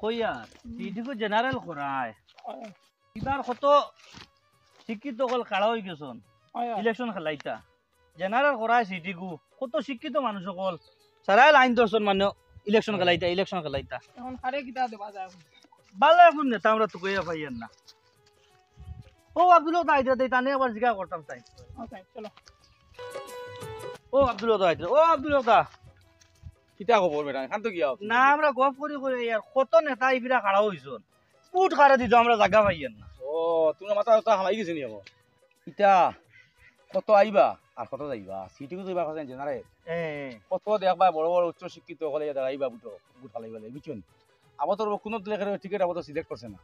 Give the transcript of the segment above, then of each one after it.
কইয়া সিটিকো জেনারেল করায় এবার কত শিক্ষিত কল কাড়া হয়ে গেছন ইলেকশন খেলাইতা জেনারেল করায় সিটিকো কত শিক্ষিত মানুষ কল সারাই লাইন দর্শন মানে ইলেকশন খেলাইতা এখন কারে কিতা দেবা যায় ভালো এখন নেতা আমরা তো কইয়া পাইয়েন না ও আব্দুল দাইতে দেই তানে আবার জিজ্ঞাসা করতাম তাই ওকে চলো ও আব্দুল দাইতে ও আব্দুল দা কিতা খবর বেটা খান তো কি আও না আমরা গপ করি করে ইয়ার কত নেতা ইবিরা খাড়া হইছন পুট খাড়া দিত আমরা জায়গা পাইয়েন না ও তুমি মাথা তো হামাই গেছিনি আবো কিতা কত আইবা আর কত যাইবা সিটিকো যাইবা কথা জেনারে কত দেখবা বড় বড় উচ্চ শিক্ষিত হলে দাঁড়াইবা বুট হালাইবালে বুঝছেন আবার তোর কোনো লেখার টিকিট আবার তো সিলেক্ট করছে না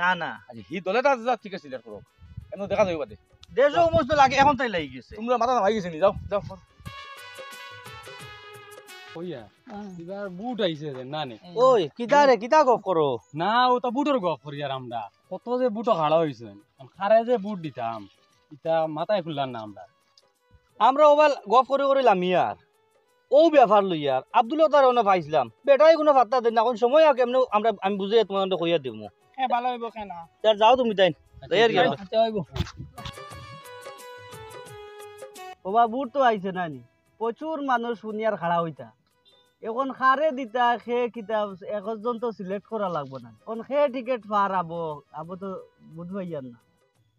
না না আজ হি দলে তা যা টিকিট সিলেক্ট করো এমন দেখা যাইবা দে দেশ সমস্ত লাগে এখন তাই লাগি গেছে তোমরা মাথা হামাই গেছিনি যাও যাও কইয়া এবার বুট আইছে যে না নে ওই কিতা গপ করো না ও তো বুটর গপ করি আর আমরা কত যে বুটো খাড়া হইছে খারে যে বুট দিতাম এটা মাথায় খুললাম না আমরা ওবাল গপ করে করে লামিয়ার ও ব্যাপার লইয়ার আব্দুল তার ওনা পাইছিলাম বেটাই কোনো পাত্তা দেন না কোন সময় কেমনে আমরা আমি বুঝে তোমাদের কইয়া দেবো হ্যাঁ ভালো হইব কেন তার যাও তুমি তাই তৈয়ার গেল আচ্ছা হইব ওবা বুট তো আইছে নানি প্রচুর মানুষ শুনিয়ার খাড়া হইতা এখন খারে দিতা সে কিতাব একজন তো সিলেক্ট করা লাগবো না কোন সে টিকেট পার আবো তো বুঝবাইয়ার না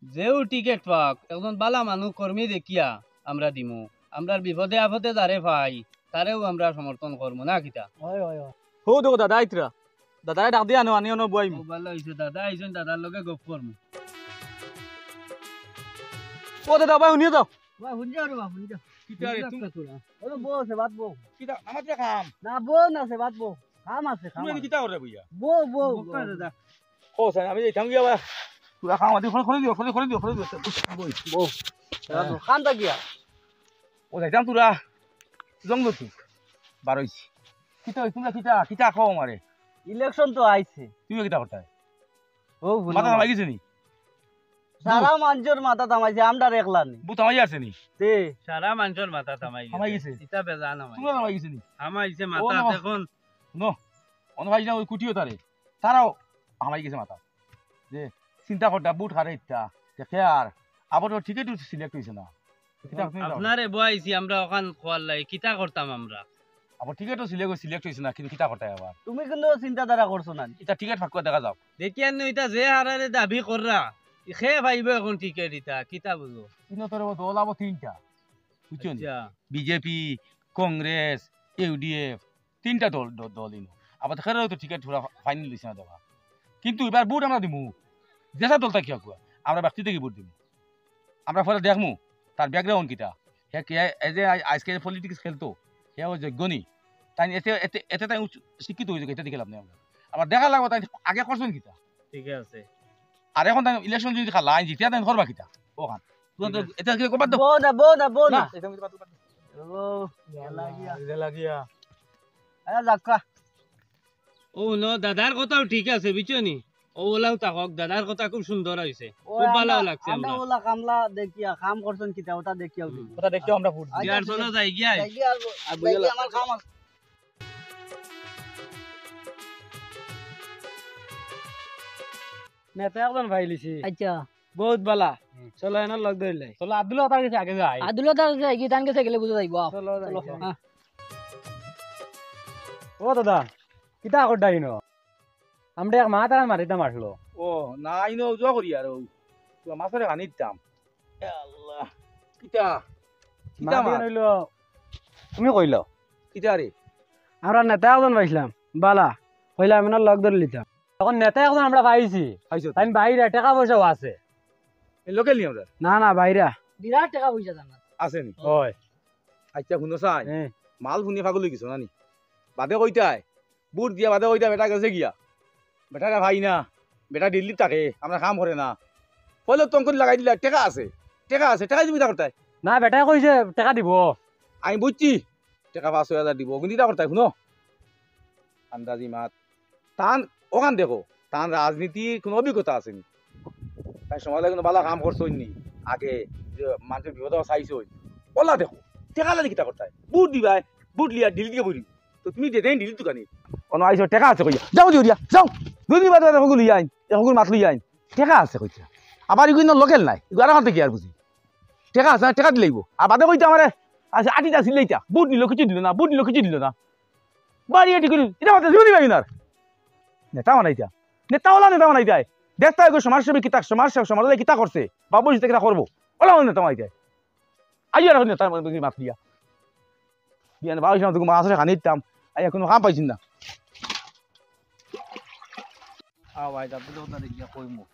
যেও টিকেট পাক একজন বালা মানুষ কর্মী দেখিয়া আমরা দিমু আমরার বিপদে আপদে যারে পাই তারেও আমরা সমর্থন করবো না কিতা হয় হয় হো দেখো দাদা আইতরা দাদা ডাক দিয়া আনো আনিও বই ভালো হয়েছে দাদা আইছেন দাদার লগে গপ করবো ও দাদা ভাই শুনিয়ে যাও বা হুনজা রে বা হুনজা কিতা রে তুমি ওরে বো আছে বাত বো কিতা আমার যে কাম না বো না সে বাত বো কাম আছে কাম তুমি কিতা করে বইয়া বো বো দাদা ও স্যার আমি যাইতাম গিয়া বা তুই খাম আদি খলে দিও খলে দিও বই বউ খান তা গিয়া ও যাইতাম তোরা জঙ্গ তুই বারইছি কিতা তোমরা কিতা কিতা খাও আমারে ইলেকশন তো আইছে তুমি কিতা করতে ও মাথা লাগিছে নি সারা মানজোর মাথা তামাইছে আমরা রেখলা নি বুত আমাই আছে নি তে সারা মানুষের মাথা হামাই গেছে ইটা বেজা না তোমরা আমাই গেছে নি হামাইছে মাথা ও, এখন নো অন ভাই না ওই কুটিও তারে তারাও হামাই গেছে মাথা যে চিন্তা করতা বুট খারে ইচ্ছা দেখে আর আবার টিকেট সিলেক্ট হইছে না আপনারে বয়াইছি আমরা ওখান খোয়ার লাই কিতা করতাম আমরা আবার টিকেটও সিলেক্ট হইছে না কিন্তু কিতা করতে আবার তুমি কিন্তু চিন্তাধারা করছো না এটা টিকেট ফাঁকুয়া দেখা যাও দেখি আনি এটা যে হারারে দাবি কররা খে ভাইব এখন টিকেট ইটা কিতা বুঝো কিন্তু তোর দল আবার তিনটা বুঝছো নি আচ্ছা বিজেপি কংগ্রেস ইউডিএফ তিনটা দল দল ইনো আবার দেখারও তো টিকেট পুরা ফাইনাল দিছে না দেওয়া কিন্তু এবার ভোট আমরা দিমু যেসা দলটা কি কুয়া আমরা ব্যক্তি থেকে ভোট দিমু আমরা পরে দেখমু তার ব্যাকগ্রাউন্ড কিটা হ্যাঁ কে এজ এ আজকে পলিটিক্স খেলতো হ্যাঁ ও যোগ্যনি তাই এতে এতে এতে তাই শিক্ষিত হয়েছে এটা দেখে লাভ নেই আমরা আবার দেখা লাগবো তাই আগে করছেন কিটা ঠিক আছে আর এখন তাই ইলেকশন যদি লাইন জিতিয়া তাই করবা কিটা ওখান তুই এটা কি করবা তো বো না বো না বো না এটা কিন্তু বাদ ও লাগিয়া লাগিয়া এ যাক্কা ও ন দাদার কথাও ঠিক আছে বুঝছো নি ও ওলাও তাকক দাদার কথা খুব সুন্দর হয়েছে খুব ভালো লাগছে আমরা আমরা ওলা কামলা দেখিয়া কাম করছেন কিতা ওটা দেখিয়াও কথা দেখতেও আমরা ভোট বিয়ার চলো যাই গিয়া আর বইলা আমার কাম আছে নেতা একজন ভাই লিছি আচ্ছা বহুত বালা চলো এনে লগ ধরলে চলো আব্দুল তার কাছে আগে যাই আদুল্লাহ তার কাছে কি তান কাছে গেলে বুঝা যাইব চলো চলো হ্যাঁ ও দাদা কিতা করডাই ন আমরা এক মা তারা মারিতাম আসলো ও না আইনো জোয়া করি আর তুই মাছের আনির দাম আল্লাহ কিটা কিটা মা মাছ হইলো তুমি কইল কিটা রে আমরা নেতা একজন পাইছিলাম বালা কইলা আমি লগ ধরে লিতাম তখন নেতা একজন আমরা পাইছি খাইছো তাই বাইরে টাকা পয়সাও আছে এই লোকাল নি আমরা না না বাইরে বিরাট টাকা পয়সা জানা আছে নি হয় আচ্ছা শুনো চাই হ্যাঁ মাল শুনি পাগল হয়ে গেছো নানি বাদে কইতাই বুট দিয়া বাদে কইতাই বেটা গেছে গিয়া বেটাটা ভাই না বেটা দিল্লি থাকে আমরা কাম করে না পয়লা তঙ্কন লাগাই দিলা টেকা আছে টাকা দিবি তা করতাই না বেটাই কইছে টাকা দিব আমি বুঝছি টাকা 5,000 দিব কিন্তু তা করতাই শুনো আন্দাজি মাত তান ওখান দেখো তান রাজনীতির কোনো অভিজ্ঞতা আছে নি তাই সময় লাগে ভালো কাম করছো নি আগে যে মানুষের বিপদ চাইছো ওলা দেখো টাকা লাগে কিতা করতাই বুট দিবাই বুট লিয়া দিল্লি দিকে বলি তো তুমি দেন দিল্লি তো কানি অন আইছো টেকা আছে কইয়া যাও দিও দিয়া যাও দুই দিন বাদে এখন লই আইন এখন মাত লই আইন টেকা আছে কইয়া আবার ইগুন লোকেল নাই ইগুয়ার হাতে কি আর বুঝি টেকা আছে টেকা দিলেইব আর বাদে কইতে আমারে আচ্ছা আটিটা সিলেইতা বুট নিল কিছু দিল না বুট নিল কিছু দিল না বাড়ি এটি করি এটা মাত্র জীবনী পাবি না নেতা বানাইতা নেতা বানাইতাই দেখতে হয় সমাজসেবী কিতা সমাজে কিতা করছে বাবু কিতা করবো ওলা নেতা বানাইতাই আইয়া রাখুন নেতা মাত দিয়া বিয়ান বাবু তোকে মাছ খানি দিতাম আইয়া কোনো কাম পাইছিস না ভাই দাদু ওটা গিয়া কইমু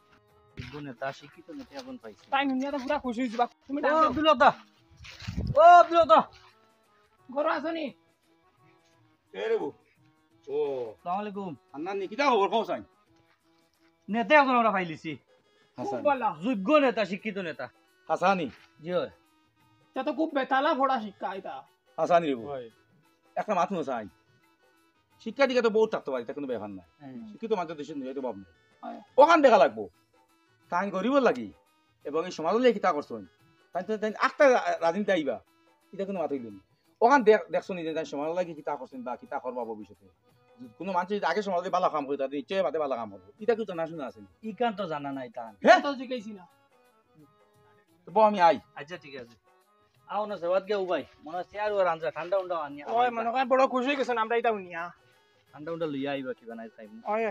ইগো নেতা শিক্ষিত নেতা এখন পাইছি তাই নিয়া পুরা খুশি হইছিবা তুমি ও বিলতা ঘর আসনি ও আসসালামু আলাইকুম আন্নানি কিতা খবর কও সাই নেতা এখন আমরা পাইলিছি খুব ভালো যোগ্য নেতা শিক্ষিত নেতা হাসানি জি হয় তা তো খুব বেতালা ফোড়া শিক্ষা এটা হাসানি রেবু একটা মাথু না সাই শিক্ষা দিকে তো বহুত থাকতে পারি তা কোনো ব্যাপার নাই শিক্ষিত মানুষ দেশের নয় তো ভাব নাই ওখান দেখা লাগবো তাই গরিব লাগি এবং এই সমাজলে কিতা করছেন তাই তো তাই আটটা রাজনীতি আইবা এটা কোনো মাথা হইল ওখান দেখছো নিজে তাই সমাজ লাগি কিতা করছেন বা কিতা করবা ভবিষ্যতে কোনো মানুষ যদি আগে সমাজে ভালো কাম করে তাদের নিশ্চয় বাদে ভালো কাম হবে এটা কি জানা শোনা আছে ইকান তো জানা নাই তান হ্যাঁ তো জিকাইছি না তো আমি আই আচ্ছা ঠিক আছে আও না সেবাদ গিয়া উবাই মনে হচ্ছে আর ওর আনজা ঠান্ডা উন্ডা আনি ওই মনে করেন বড় খুশি হয়ে গেছেন আমরা এটা নিয়া ঠান্ডা উন্ডা লইয়া আইবা কিবা নাই খাইম ওই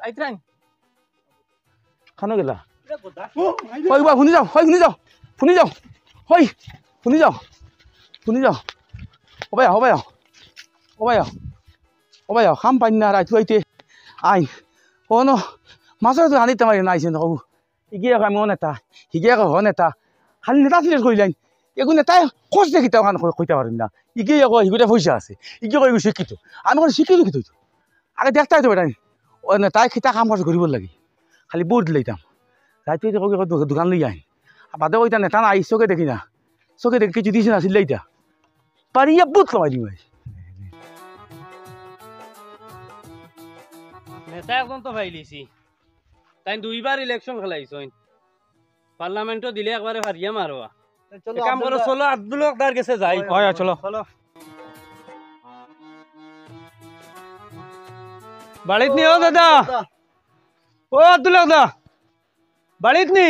আইত্রান খানো গেলা এটা কথা হই বা শুনি যাও শুনি যাও ওবাই খাম পাই না রাইতু আইতে আই ও ন মাছৰ তো আনিতে মাৰি নাইছে নকৌ ইগিয়ে কয় মোৰ নেতা সিগিয়ে কয় হ নেতা খালি নেতা চিলেক্ট কৰিলেন একো নেতাই খোজ দেখি তেওঁ কইতে পাৰিম না ইগিয়ে কয় সিগোটা পইচা আছে ইগিয়ে কয় শিক্ষিত আমি কোনো শিক্ষিত কি তৈতো আগে দেখতাই তো বেটাই ও নেতাই খিতা কাম কাজ কৰিব লাগি খালি বুট লইতাম রাইতু আইতে কই দোকান লই আইন বাদে কইতা নেতা না আই চোখে দেখি না চোখে দেখি কিছু দিছে না চিল্লাইতা পারিয়া বুট লগাই দিম নেতা এখন তো পাইলিছি তাই দুইবার ইলেকশন খেলাইছইন পার্লামেন্টও দিলে একবারে হারিয়া মারোয়া চলো কাম করো চলো আব্দুল হকদার কাছে যাই চলো চলো বাড়িত নি ও দাদা ও আব্দুল হকদা বাড়িত নি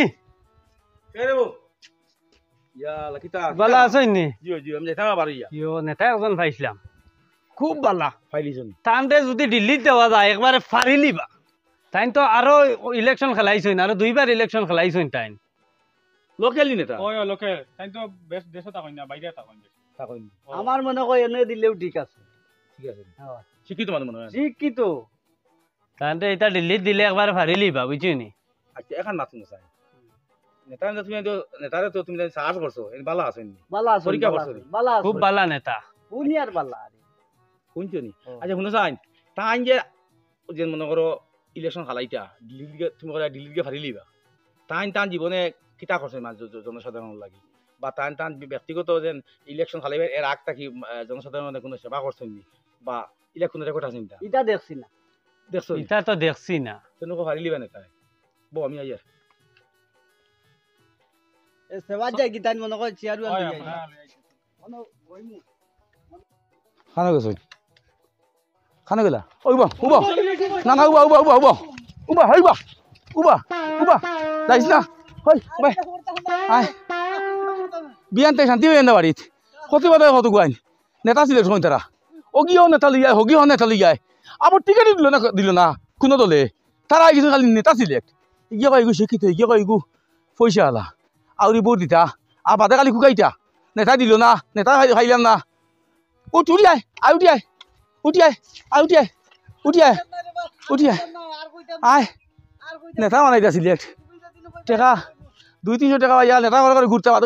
বালা আছেন নি ইয়ো নেতা এখন পাইছিলাম খুব বালা তানতে যদি দিল্লিত দেওয়া যায় একবারে ফারিলিবা তাইন তো আরো ইলেকশন খেলাইছইন আরো দুইবার ইলেকশন খেলাইছইন তাইন লোকেলি নেতা ওই লোকে তাই তো বেশ দেশে থাকুন না বাইরে থাকুন আমার মনে হয় এনে দিলেও ঠিক আছে শিক্ষিত মানুষ মনে হয় শিক্ষিত তানতে এটা দিল্লিত দিলে একবারে ফারিলিবা বুঝছনি আচ্ছা এখন মাথু না চাই নেতারে তো তুমি সাহস করছো ভালো আছেন বালা আছে পরীক্ষা করছো বালা খুব বালা নেতা দুনিয়ার বালা শুনছো নি আচ্ছা শুনো চাই তাই যে মনে করো ইলেকশন খালাইতা তুমি দিল্লিত গিয়ে ফারি লিবা তান জীবনে কিতা করছে জনসাধারণের লাগি বা তান ব্যক্তিগত যেন ইলেকশন খালাইবার এর আগ থাকি জনসাধারণের কোনো সেবা করছেন নি বা ইলেকশনের রেকর্ড আছে না এটা দেখছি না দেখছো এটা তো দেখছি না তেনেকুৱা ফারি লিবা নেতা বো আমি আইয়ার সেবাত যায় কি তাই মনে হয় চেয়ার খানা গেছ খানা গেলা উবা উবা না না উবা উবা উবা উবা উবা উবা উবা উবা যাইস না হই বাই আই বিয়ানতে শান্তি হয়ে না বাড়িত কত কত গুয়াইন নেতা ছিল সময় তারা অগিও নেতা লিয়ায় হগিও নেতা লিয়ায় আবার টিকেট দিল না কোনো দলে তারা কিছু খালি নেতা সিলেক্ট ইয়ে কয় শিক্ষিত ইয়ে কয় পয়সা আলা আউরি বোর দিতা আর বাদে কালি কুকাইতা নেতা দিল না নেতা খাইলাম না উঠ উঠি আয় আয় উঠি আয় উঠি আয় আয় উঠি আয় উঠি আয় উঠি আয় আয় নেতা বানাইতা সিলেক্ট টাকা 200-300 টাকা পাইয়া নেতা করে ঘুরতে পারতো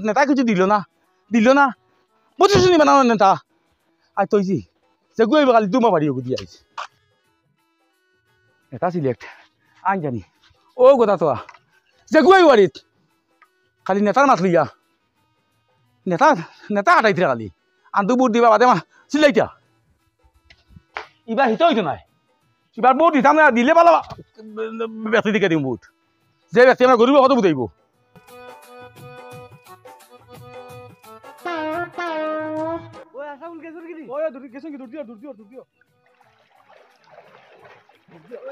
নেতা কিছু দিল না বুঝছিস নি বানানো নেতা আর তৈছি যে গুয়াই কালি দুমা বাড়ি দিয়ে আইছে নেতা সিলেক্ট আন জানি ও কথা তো যে গুয়াই বাড়িত খালি নেতার মাত লইয়া নেতা হাঁটাইতে খালি আনতো বুট দিবা বাদে মা চিল্লাইতা ইবার হিত হইতো নাই এবার বুট দিতাম না দিলে ভালো ব্যক্তি দিকে দিম বুট যে ব্যক্তি আমার গরিব কত বুট আইব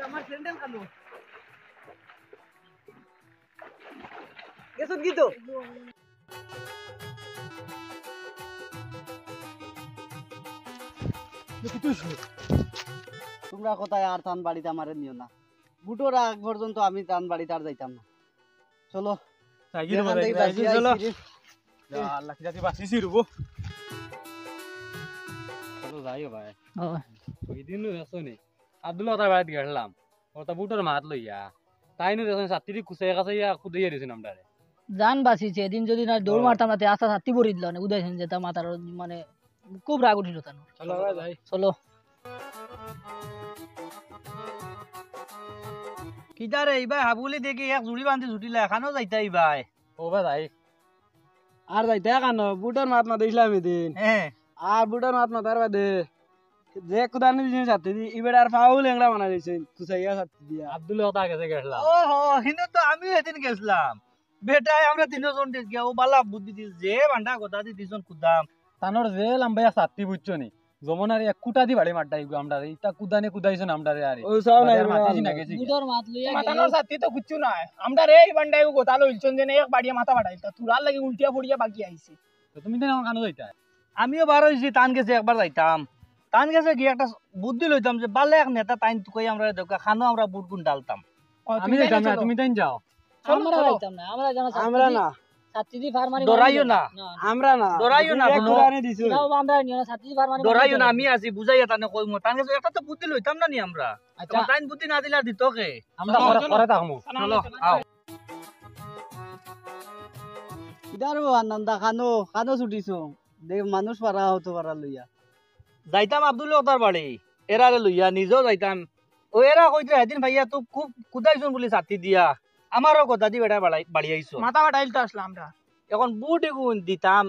আমার স্যান্ডেল কালো গেছত কি তো তোমরা কোথায় আর তান বাড়িতে আমারে নিও না বুটোর আগ পর্যন্ত আমি তান বাড়িতে আর যাইতাম না চলো এখান থেকে বাঁচি চলো আইছি রে। আল্লাহ কি জাতি বাঁচিছি রুবো চলো যাইও ভাই ওই দিনও আছো নি আব্দুল্লাহ তার বাড়িতে গেলাম ওটা বুটোর মাত লইয়া তাই নো দেখুন ছাত্রী কুচাই কাছে ইয়া কুদাইয়া দিয়েছেন আমরা জান বাঁচিছে এদিন যদি না দৌড় মারতাম না তে আস্তা ছাতি ভরি দিল না উদয় যেতাম মাথার মানে খুব রাগ উঠিল তার চলো ভাই যাই চলো কিদারে এইবাই হাবুলি দেখি এক জুড়ি বান্ধি ছুটিলে এখানেও যাইতা এইবাই ও ভাই যাই আর যাইতে কেন বুটোর মাত না দিছিলাম এদিন হ্যাঁ আর বুটোর মাত না তার বাদে যে কুদানি দিছেন ছাত্রী দি ইবের আর ফাউ লেংড়া বানা দিছেন কুচাইয়া ছাত্রী দিয়া আব্দুল্লাহ তার কাছে গেলাম ও হো হিনে তো আমি এদিন গেছিলাম বেটাই আমরা তিনজন গিয়া ও বালা বুদ্ধি দিস যে বান্ডা কথা দি দিছন কুদাম তানোর যে লম্বাইয়া ছাত্রী বুঝছো নি যমুনার এক কুটা দি বাড়ি মারটাই আমরা ইটা কুদানে কুদাইছেন আমরা রে ও সাও নাই মাতিছি না গেছি বুটোর মাত লইয়া মাতানোর সাথে তো কিচ্ছু নাই আমরা রে এই বান্ডাই গোতালো ইলছন যে এক বাড়িয়া মাথা বাড়াইতা তুরার লাগি উল্টিয়া পড়িয়া বাকি আইছে তুমি তো আমার কানো যাইতা আমিও বার হয়েছি টান গেছে একবার যাইতাম টান গেছে গিয়ে একটা বুদ্ধি লইতাম যে বালে এক নেতা টাইম কই আমরা দেখা খানো আমরা বুট গুণ ডালতাম আমি যাইতাম না তুমি তাই যাও আমরা যাইতাম না আমরা জানা আমরা না ছাত্রী ফার্মারি ডরাইও না আমরা না ডরাইও না এক কোনো কুদানি দিছুন নাও আমরা নিও না ছাত্রী ফার্মারি ডরাইও না আমি আছি বুঝাইয়া টানে কইমু টান গেছে একটা তো বুদ্ধি লইতাম না নি আমরা আচ্ছা টাইম বুদ্ধি না দিলে আর দিত কে আমরা করে থাকমু চলো আও ইদারো আনন্দা খানো খানো ছুটিছো দে মানুষ পারা হতো পারা লইয়া যাইতাম আব্দুল্লাহ তার বাড়ি এরারে লইয়া নিজেও যাইতাম ও এরা কইতে সেদিন ভাইয়া তো খুব কুদাইছুন বলে ছাতি দিয়া আমারও কথা দি বেটা বাড়ি আইছো মাথা বাড়াইল তো আসলাম আমরা এখন বুট এগুন দিতাম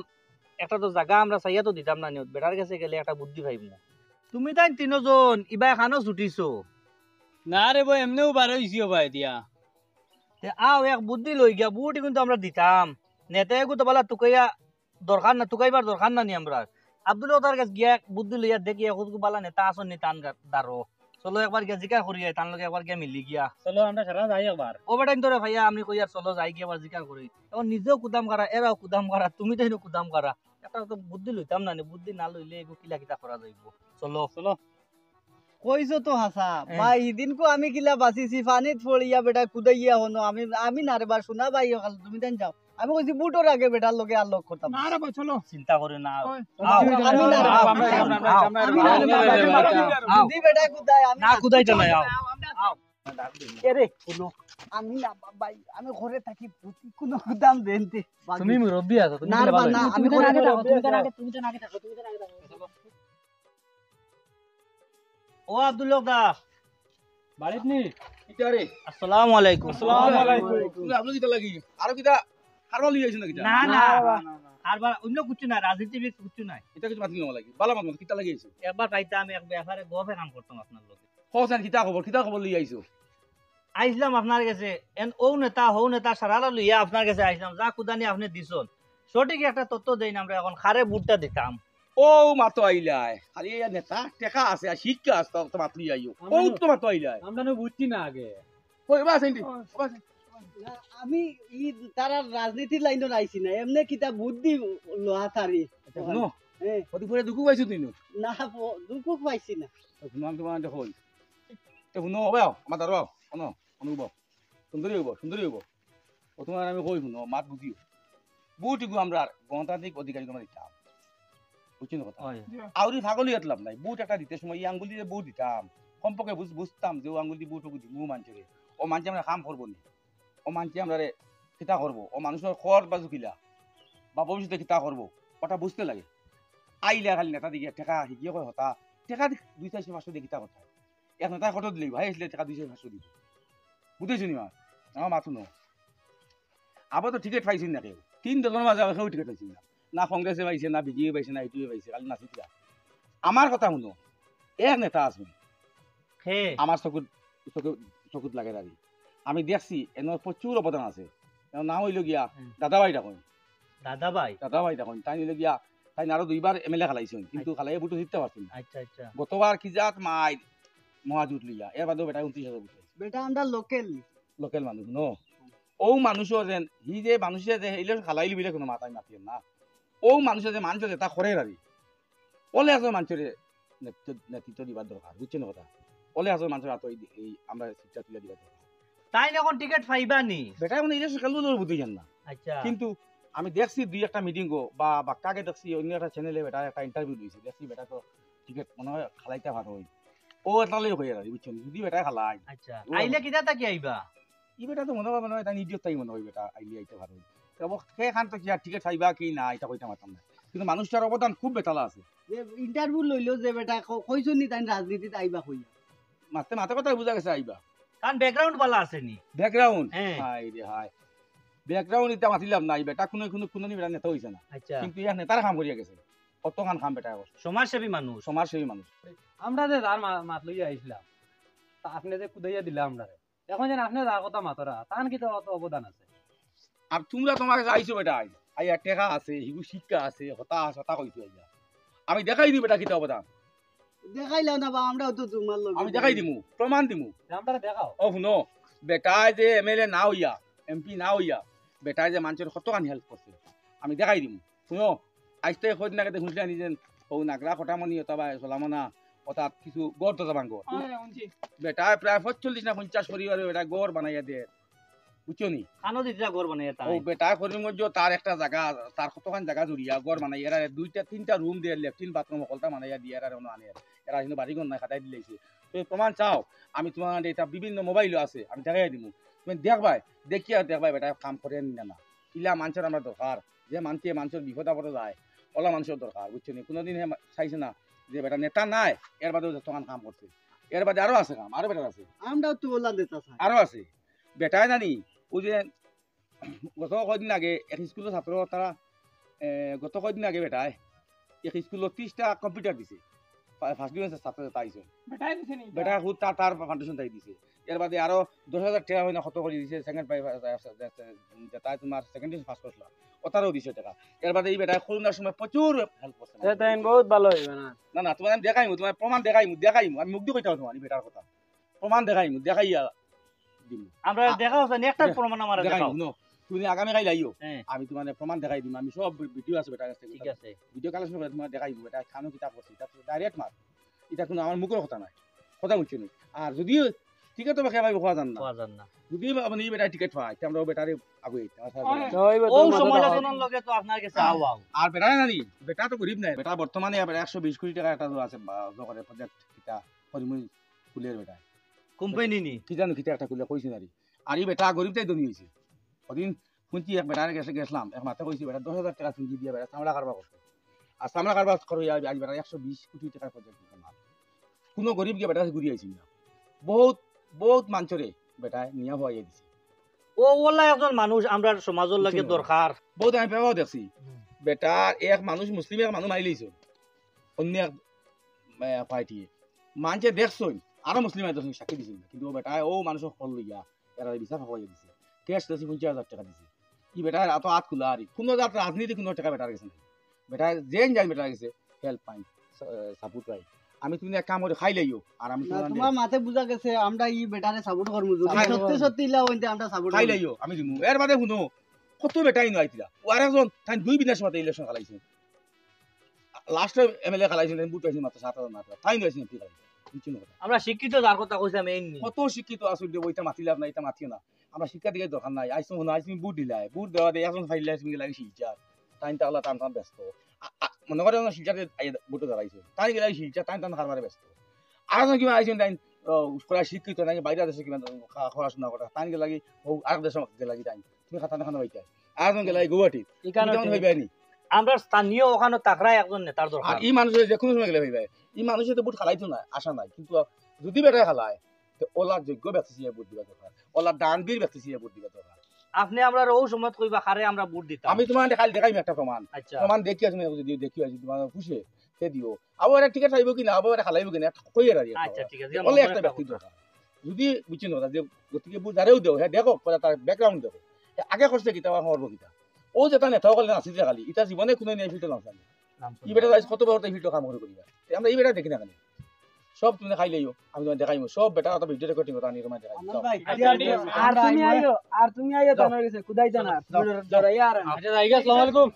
একটা তো জায়গা আমরা চাইয়া তো দিতাম না নিয়ত বেটার কাছে গেলে একটা বুদ্ধি পাইব তুমি তাই তিনজন ইবা এখানো ছুটিছো না রে ভাই এমনিও বার হইছিও ভাই দিয়া তে আও এক বুদ্ধি লই গিয়া বুট কিন্তু আমরা দিতাম নেতায় তো বলা তুকাইয়া দরকার না তুকাইবার দরকার না নি আমরা আব্দুল্লাহ তার কাছে গিয়া বুদ্ধি লইয়া দেখি এখন বালা নেতা আসন নি টান দারো চলো একবার গিয়া জিকার করি তার লগে একবার গিয়া মিলি গিয়া চলো আমরা সারা যাই একবার ও বেটাইন তোরে ভাইয়া আমি কই আর চলো যাই গিয়া একবার জিকার করি এখন নিজেও কুদাম করা এরাও কুদাম করা তুমি তো হেন কুদাম করা একটা তো বুদ্ধি লইতাম না নি বুদ্ধি না লইলে এগো কিলা কিতা করা যাইব চলো চলো কইছো তো হাসা ভাই ইদিন কো আমি কিলা বাঁচিছি পানিত পড়িয়া বেটা কুদাইয়া হনো আমি না রে বা শোনা ভাই কাল তুমি দেন যাও আমি কইছি বুটোর আগে বেটার লগে আর লক করতাম না রে ভাই চলো চিন্তা করে না আও। আমি না রে আও, বাবা, আও, আমি না রে বাবা, আও। যদি বেটা কুদাই আমি না কুদাইতে নাই আও এরে শুনো আমি না ভাই আমি ঘরে থাকি প্রতি কোনো কুদাম দেনতে তুমি মুরব্বি আছো তুমি না রে বা, না আমি ঘরে তুমি তো আগে থাকো তুমি তো আগে থাকো ও আব্দুল্লাহ দা বাড়িত নি ইতারে আসসালামু আলাইকুম আসসালামু আলাইকুম আপনি কিটা লাগি আর কিটা হারবা লই আইছেন কিটা না না আর বার অন্য কিছু না রাজনীতিবিদ কিছু নাই এটা কিছু মাতি না লাগি বালা মাত কিটা লাগি আইছো একবার পাইতাম এক ব্যাপারে গভে কাম করতাম আপনার লোকে হোসেন কিটা খবর লই আইছো আইসলাম আপনার কাছে এন ও নেতা হৌ নেতা সারালা লইয়া আপনার কাছে আইসলাম যা কুদানি আপনি দিছন সঠিক একটা তথ্য দেই না আমরা এখন খারে বুটটা দিতাম ও মাতো আইলাই খালি এই নেতা টেকা আছে আর শিক্ষা আছে তো মাত লই আইও ও তো মাতো আইলাই আমরা নো বুঝছি না আগে কই বাস এন্টি আমি ই তারা রাজনীতির লাইনত আইছি না এমনি কিতা বুদ্ধি লোহা থারি নো হ্যাঁ ওদি পরে দুকু পাইছো তুই নো না দুঃখ পাইছি না নাম তোমার দেখো তে হুনো হবে আমার দাঁড়াও অনুভব সুন্দরী হইব ও তোমার আমি কই শুনো মাত বুঝিও বুটিগু আমরা গণতান্ত্রিক অধিকারী তোমার দিতাম বুঝছেন কথা আউরি ফাগলি এতলাম নাই বুট একটা দিতে সময় এই আঙ্গুল দিয়ে বুট দিতাম কমপক্ষে বুঝতাম যে ও আঙ্গুল দিয়ে বুটুকু দিমু মানছে রে ও মানছে আমরা কাম করবো নি ও মানছে আমরা রে কিতা করবো ও মানুষের খর বা জুকিলা বা ভবিষ্যতে কিতা করবো ওটা বুঝতে লাগে আইলে খালি নেতা দিকে টেকা শিখিয়ে কয় হতা টেকা 200-500 দিয়ে কিতা কথা এক নেতা কত দিলি ভাই আসলে টাকা 200-500 দিব বুঝেছি নি আমার মাথু ন আবার তো টিকিট পাইছি না কেউ 3 দলের মাঝে কেউ টিকিট পাইছি না না কংগ্রেসে পাইছে না বিজেপি পাইছে না ইউটিউবে পাইছে খালি নাচিছিলা আমার কথা শুনো এক নেতা আছে হে আমার চকুত লাগে দাঁড়ি আমি দেখছি এনার প্রচুর অবদান আছে এর নাম হইল গিয়া দাদাভাই ডাকন দাদা ভাই ডাকন তাই হইল গিয়া তাই আরো 2বার এমএলএ খেলাইছেন কিন্তু খেলাই বুটো জিততে পারছেন না আচ্ছা গতবার কি জাত মহাজুট লইয়া এর বাদেও বেটা 29,000 ভোট পাইছে বেটা আমরা লোকেল লোকাল মানুষ ন ও মানুষও যেন হি যে মানুষে যে ইলেকশন খালাইলি বিলে কোনো মাথায় মাতিয়েন না ও মানুষে যে মানুষ তা করে রাখি ওলে আসলে মানুষের নেতৃত্ব দিবার দরকার বুঝছেন কথা ওলে আসলে মানুষের হাত এই আমরা শিক্ষা তুলে দিবার দরকার তাই এখন টিকিট পাইবা নি বেটা মানে ইলেকশন খেলবো বুঝতে জান না আচ্ছা কিন্তু আমি দেখছি দুই একটা মিটিং গো বা বাক্কাকে দেখছি অন্য একটা চ্যানেলে বেটা একটা ইন্টারভিউ দিয়েছি দেখছি বেটা তো টিকিট মনে হয় খালাইতে ভালো হই ও এটালে হয়ে যাবে বুঝছেন যদি বেটা খালাই আচ্ছা আইলে কিটা তাকি আইবা ই বেটা তো মনে হয় মনে হয় তাই ইডিয়ত তাই মনে হয় বেটা আইলে আইতে ভালো হই তবে সেইখান তো কি আর টিকিট পাইবা কি না এটা কইতে মাতাম না কিন্তু মানুষটার অবদান খুব বেতালা আছে ইন্টারভিউ লইলো যে বেটা কইছো নি তাই রাজনীতিত আইবা কইয়া মাতে মাতে কথা বুঝা গেছে আইবা কারণ ব্যাকগ্রাউন্ড ভালো আছে নি ব্যাকগ্রাউন্ড হ্যাঁ। হাই রে হাই ব্যাকগ্রাউন্ড এটা মাতিলাম নাই বেটা কোনো বেটা নেতা হইছে না আচ্ছা কিন্তু ইয়া নেতার কাম করিয়া গেছে কতখান কাম বেটা সমাজসেবী মানুষ সমাজসেবী মানুষ আমরা যে যার মাত লইয়া আইছিলাম তা আপনি যে কুদাইয়া দিলাম আমরা এখন যেন আপনি যার কথা মাতরা তান কি তো অত অবদান আছে আর তোমরা তোমার কাছে আইছো বেটা আইয়া টেকা আছে হিগু শিক্ষা আছে হতা কইছো আইয়া আমি দেখাই দিই বেটা কিতা অবদান দেখাইলাও না বা আমরাও তো তোমার লগে আমি দেখাই দিমু প্রমাণ দিমু আমরা দেখাও ও শুনো বেটায় যে এমএলএ না হইয়া এমপি না হইয়া বেটায় যে মানুষের কতখানি হেল্প করছে আমি দেখাই দিমু শুনো আজতে কদিন আগে শুনছিলাম নিজের ও নাগরা কটামনি অথবা সোলামনা অর্থাৎ কিছু গড় তো যাবাঙ্গ বেটায় প্রায় 45 না 50 পরিবারে বেটা গড় বানাইয়া দে বুঝছো নি কানো দিতা ঘর বানাই ও বেটা করিমগঞ্জ তার একটা জায়গা তার কতখান জায়গা জুড়িয়া গড় বানাই এরা 2-3টা রুম দিয়ে লেফটিন বাথরুম সকলটা বানাইয়া দিয়ে এরা আনে এরা কিন্তু বাড়িঘর নাই খাটাই দিলেছে তুমি প্রমাণ চাও আমি তোমার এটা বিভিন্ন মোবাইলও আছে আমি দেখাই দিমু তুমি দেখবাই দেখিয়া দেখবাই বেটা কাম করে না ইলা মানুষের আমরা দরকার যে মানুষের বিপদ আপদে যায় ওলা মানুষের দরকার বুঝছো নি কোনোদিন চাইছে না যে বেটা নেতা নাই এর বাদেও যতক্ষণ কাম করছে এর বাদে আরো আছে কাম আরো বেটার আছে আমরাও তো ওলা দিতা চাই আরো আছে বেটায় জানি ও যে গত কদিন আগে এক স্কুলের ছাত্র তারা গত কদিন আগে বেটায় এক স্কুলত 30টা কম্পিউটার দিছে ফার্স্ট ডিভিশনের ছাত্র তাইছে বেটাই দিছে নি বেটা খুব তার ফাউন্ডেশন তাই দিছে এর বাদে আরো 10,000 টাকা হয় না কত করে দিছে সেকেন্ড পাই তাই তোমার সেকেন্ড ডিভিশন পাস করছিল ওটারও দিছে টাকা এর বাদে এই বেটা করোনার সময় প্রচুর হেল্প করছে তাই বহুত ভালো হইবে না না তোমার আমি দেখাইমু তোমার প্রমাণ দেখাইমু আমি মুখ দিয়ে কইতাম তোমার বেটার কথা প্রমাণ দেখাইয়া দিমু আমরা দেখা হচ্ছে একটা প্রমাণ আমার দেখাই দেখাও নো তুমি আগামী কাল আইও হ্যাঁ। আমি তোমার প্রমাণ দেখাই দিম আমি সব ভিডিও আছে বেটা কাছে ঠিক আছে ভিডিও কালেকশন করে তোমার দেখাই দিব এটা খানো কিতাব করছি এটা ডাইরেক্ট মার এটা কোনো আমার মুখের কথা নাই কথা বুঝছো নি আর যদিও টিকেট তো বাকি হওয়া যান না পাওয়া যান না যদি আপনি বেটা টিকেট পাই আমরা বেটারে আগুই ও সমালোচনার লগে তো আপনার কাছে আও আও আর বেটা জানি বেটা তো গরিব নাই বেটা বর্তমানে 120 কোটি টাকা একটা আছে জগরে প্রজেক্ট কিটা পরিমই ফুলের বেটা কোম্পানি নি কি জানো কিটা একটা খুলে কইছি নারি আর এই বেটা গরিবটাই দনি হইছে ওদিন শুনছি এক বেটারে গেছিলাম এক মাথা কইছি বেটা 10,000 টাকা চুঙ্গি দিয়ে বেটা চামড়া কারবার করছে আর চামড়া কারবার করে আজ বেটা 120 কোটি টাকা প্রজেক্ট না কোনো গরিব গিয়ে বেটা ঘুরি আইছি না বহুত মানুষরে বেটা নিয়া হইয়া দিছে ও ওলা একজন মানুষ আমরা সমাজের লাগে দরকার বহুত আমি পেপাও দেখছি বেটা এক মানুষ মুসলিম এক মানুষ মারি লইছে অন্য এক পার্টি মানুষে দেখছই আরো মুসলিম দেখছেন সাক্ষী দিছিল কিন্তু ও বেটা ও মানুষের ফল লইয়া এরা বিচার হইয়া দিছে কেস দিছে 50,000 টাকা দিছে কি বেটা এত হাত খোলা আর কোনো রাজনীতি কোনো টাকা বেটার গেছে না বেটা জেন যাই বেটার গেছে হেল্প পাই সাপোর্ট পাই আমি তুমি এক কাম করে খাই লাইও আর আমি তোমার মাতে বুঝা গেছে আমরা ই বেটারে সাপোর্ট করমু যদি সত্যি সত্যি ইলা হইতে আমরা সাপোর্ট খাই লাইও আমি দিমু এর বাদে শুনো কত বেটাই নয়তিরা ও আরেকজন তাই দুই বিনাশ মতে ইলেকশন খেলাইছে লাস্ট এমএলএ খেলাইছিলেন বুট পাইছে মাত্র 7,000 মাত্র তাই নয়ছে কি খাই কিছু না আমরা শিক্ষিত যার কথা কইছি আমি এমনি কত শিক্ষিত আছো যে ওইটা মাতিলাম না এটা মাতিও না আমরা শিক্ষা দিকে দরকার নাই আইসো না আইসি বুট দিলাই বুট দেওয়া দিয়ে এখন ফাইল তুমি লাগি শিলচার তাই তাহলে টান ব্যস্ত মনে করে শিলচারে বুটে দাঁড়াইছে তাই গেলে শিলচার টান হারবারে ব্যস্ত আর কিবা আইসেন তাই শিক্ষিত নাই বাইরে দেশে কিবা পড়াশোনা করা তাই গেলে লাগি আর দেশে লাগি তাই তুমি খাতা দেখানো হইতে আর গেলে গুয়াহাটি কেমন হইবে নি আমরা স্থানীয় ওখানে তাকরাই একজন নেতার দরকার আর এই মানুষের যে কোনো সময় গেলে হইবে এই মানুষের তো বুট খালাইতো না আশা নাই কিন্তু যদি বেটা খালায় তো ওলার যোগ্য ব্যক্তি ছিয়া বুট দিবা দরকার ওলার দানবীর ব্যক্তি ছিয়া বুট দিবা দরকার আপনি আমরা ও সময় কইবা খারে আমরা বুট দিতাম আমি তোমার খালি দেখাইম একটা প্রমাণ আচ্ছা প্রমাণ দেখি তুমি যদি দেখি আছি তোমার খুশি সে দিও আবার একটা টিকেট চাইব কিনা আবার খালাইব কিনা কইয়া রাখি আচ্ছা ঠিক আছে ওলে একটা ব্যক্তি দরকার যদি বুঝছি না যে গতিকে বুট দাঁড়েও দেও হ্যাঁ দেখো পরে তার ব্যাকগ্রাউন্ড দেখো আগে করছে কিতা বা খবর কিতা ও যেটা নেতা করলে নাচি যে খালি এটা জীবনে কোনো নেই ফিল্টো নাচালি ই বেটা কত বড় ফিল্টো কাম করে করিবা আমরা এই বেটা দেখি না কেন সব তুমি খাই লইও আমি তোমার দেখাইমু সব বেটা কথা ভিডিও রেকর্ডিং কথা আমি তোমার দেখাইমু আর তুমি আইও তানোর কাছে কুদাই জানা জড়াইয়া আর আচ্ছা জায়গা আসসালামু আলাইকুম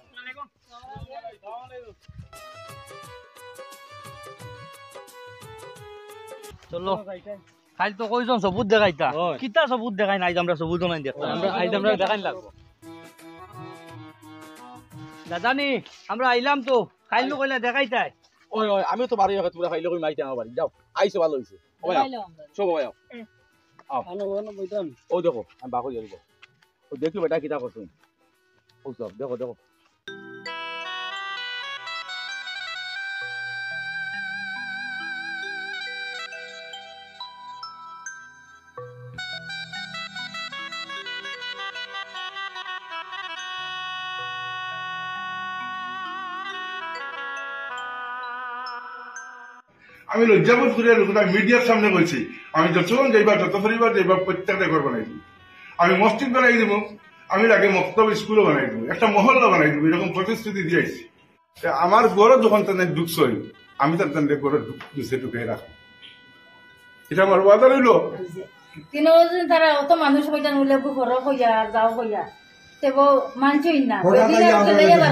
চলো খাইল তো কইজন সবুত দেখাইতা কিতা সবুত দেখাই নাই আমরা সবুত নাই দেখতাম আমরা খাইতে আমরা দেখাই লাগবো দাদানি আমরা আইলাম তো খাইলো কইলা দেখাইতাই ওই ওই আমি তো বাড়ি তোমরা খাইলে কই মাইতে আমার বাড়ি যাও আইছো ভালো হইছে ওই সব ওই ও দেখো আমি বাকো দিয়ে দিব ও দেখি বেটা কিতা করছুন ও সব দেখো দেখো আমি লজ্জাবোধ করি আর মিডিয়ার সামনে বলছি আমি যতক্ষণ যাইবা যত পরিবার যাইবা প্রত্যেকটা ঘর বানাই দিব আমি মসজিদ বানাই দিব আমি লাগে মক্তব স্কুলও বানাই দিব একটা মহল্লা বানাই দিব এরকম প্রতিশ্রুতি দিয়েছি আমার গড়ও যখন তাদের ঢুকছই আমি তাদের গড়ে ঢুকে রাখবো এটা আমার ওয়াদা রইল তিনদিন তারা অত মানুষ হইয়া নুলে ঘর হইয়া আর যাও হইয়া তেবো মানছই না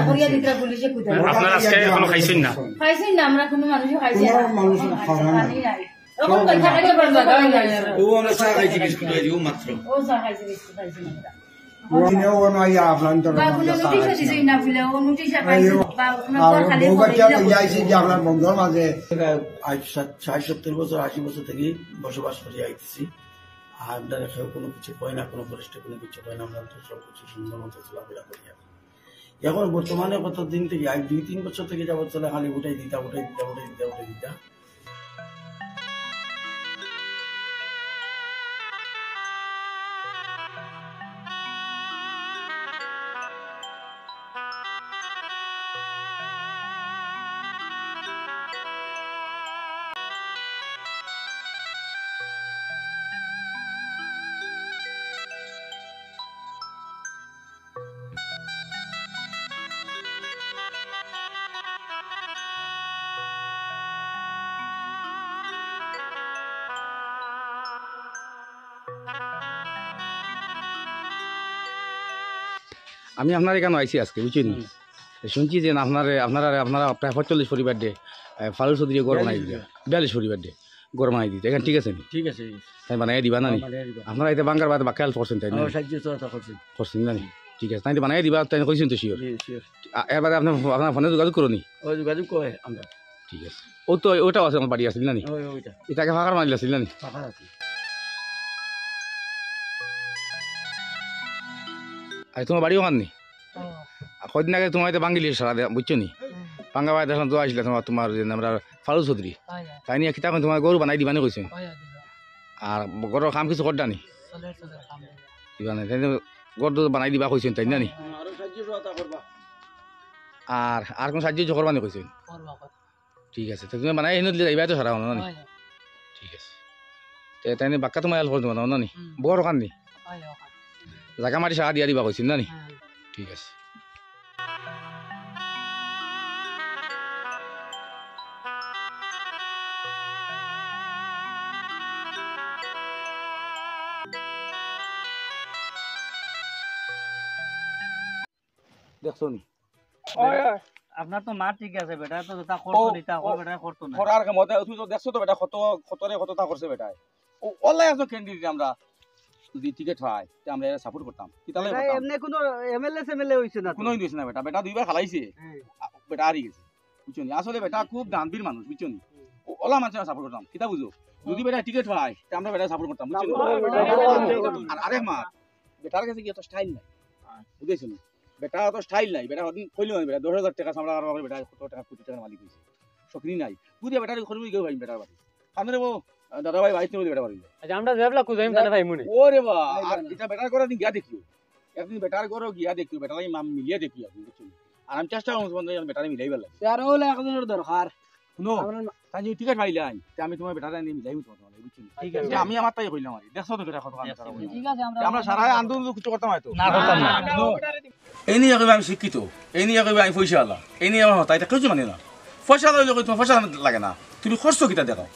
করিয়া দিতরা পুলিশে কুদাই আপনারা আজকে এখনো খাইছেন না খাইছেন না আমরা কোনো মানুষও খাইছি না মানুষ নাই ওরকম কথা কাজে বন্ধ করে না ও আমরা চা খাইছি বিস্কুট খাইছি ও মাত্র ও চা খাইছি বিস্কুট খাইছি না ওনেও ওনাইয়া আপনার তো বা কোনো নোটিশ দিছি না বলে ও নোটিশ পাইছি বা কোনো পর খালি বাচ্চা তো যাইছে যে আপনার বন্ধুর মাঝে আজ 60-70 বছর 80 বছর থেকে বসবাস করে আইতেছি আর দ্বারা কেউ কোনো কিছু কয় না কোনো ফরেস্টে কোনো কিছু কয় না আমরা তো সব কিছু সুন্দর মতো চলাফেরা করি এখন বর্তমানে কত দিন থেকে আজ 2-3 বছর থেকে যাবত চলে খালি উঠাই দিতা আমি আপনার এখানে আইসি আজকে বুঝছেন শুনছি যে আপনারা প্রায় 45 পরিবার ডে ফালু চৌধুরী গড় বানাই দিতে 42 পরিবার ডে গড় বানাই দিতে এখন ঠিক আছে ঠিক আছে তাই বানাই দিবা না আপনারা এতে বাঙ্গার বাদ বাক্যাল করছেন তাই না করছেন না ঠিক আছে তাই বানাই দিবা তাই কইছেন তো শিওর এবারে আপনার ফোনে যোগাযোগ করো নি যোগাযোগ করে আমরা ঠিক আছে ও তো ওটাও আছে আমার বাড়ি আসছিল না এটাকে ফাঁকার মারিল আসছিল না আর তোমার বাড়িও কান নি কদিন আগে তোমার বাঙ্গিলি সারা বুঝছো নি বাঙ্গা বাড়ি দেখলাম তো আসলে তোমার আমরা ফালু চৌধুরী তাই নিয়ে কিতাব তোমার গরু বানাই দিবানি কইছে আর গরুর কাম কিছু করডা নি দিবা না তাই গরু বানাই দিবা কইছেন তাই না নি আর কোন সাহায্য করবানি কইছেন ঠিক আছে তুমি বানাই এনে দিলে যাইবা তো সারা হলো না ঠিক আছে তাই বাক্কা তোমার হেল্প করে দেবো না নি বড় কান নি জাগা মাটি সারা দিয়া দিবা কইছিল না নি ঠিক আছে দেখছো নি আপনার তো মা ঠিক আছে বেটা তো তা করতো নি তা বেটা করতো না করার মতে তুই তো দেখছো তো বেটা কতটা করছে বেটা ও অনলাইন আছে ক্যান্ডিডেট আমরা যদি টিকেট হয় তে আমরা এর সাপোর্ট করতাম কি তাহলে এমনি কোনো এমএলএ হইছে না কোনোই দিছ না বেটা দুইবার খালাইছে বেটা হারি গেছে বুঝছো নি আসলে বেটা খুব দানবীর মানুষ বুঝছো নি ওলা মানুষ সাপোর্ট করতাম কিতা বুঝো যদি বেটা টিকেট হয় তে আমরা বেটা সাপোর্ট করতাম বুঝছো আর আরে মা বেটার কাছে কি এত স্টাইল নাই বুঝছো নি বেটা তো স্টাইল নাই বেটা কইলো না বেটা 10000 টাকা সামলা করার বেটা কত টাকা কোটি টাকার মালিক হইছে শকরি নাই বুঝিয়া বেটার খরবই গেও ভাই বেটার বাড়ি আমারে ও দাদা ভাই ভাইতে বলি বেটা বাড়ি আচ্ছা আমরা যাবলা কুজাইম তানে ভাই মুনি ওরে বাবা আর এটা বেটার করে দিন গিয়া দেখিও একদিন বেটার করে গিয়া দেখিও বেটার মাম মিলিয়ে দেখিও আপনি বুঝছেন আর আমি চেষ্টা করব বন্ধু বেটারে মিলাইবার লাগে আর হলো একজনের দরকার শুনো তাই যদি টিকেট পাইলে আই তে আমি তোমার বেটারে নিয়ে মিলাইব তোমার বুঝছেন ঠিক আছে আমি আমার তাই কইলাম আর দেখছো তো বেটা কত কাম করা ঠিক আছে আমরা সারা আন্দোলন কিছু করতাম হয়তো না করতাম না এই নিয়ে কইবা আমি শিক্ষিত এই নিয়ে কইবা আমি পয়সা আলা এই নিয়ে আমার তাই কিছু মানে না পয়সা লইলে তোমার পয়সা লাগে না তুমি খরচ কিটা দেখাও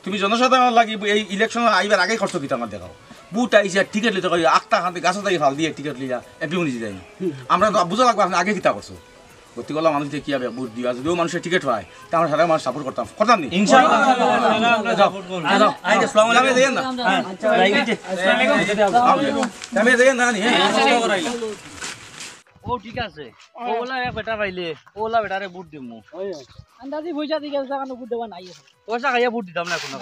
তুমি জনসাধারণ লাগি এই ইলেকশন আইবার আগে খরচ দিতে আমার দেখাও বুট আইসা টিকিট লিতে কই আটটা খান্তে গাছ থেকে ভাল দিয়ে টিকিট লিয়া এমপিও নিজে যায়নি আমরা তো বুঝা লাগবে আপনি আগে কিতা করছো গতিকলা মানুষ দিয়ে কি হবে বুট দিয়া যদিও মানুষের টিকিট হয় তা আমরা সারা মানুষ সাপোর্ট করতাম নি ইনশাআল্লাহ আসসালামু আলাইকুম যাই না আমি যাই না নি ও ঠিক আছে ওলা এক বেটা পাইলে ওলা বেটারে বুট দিমু আন্দাজি পয়সা দিয়ে গেছে কারণ বুট দেওয়া নাই পয়সা খাইয়া বুট দিতাম না কোনো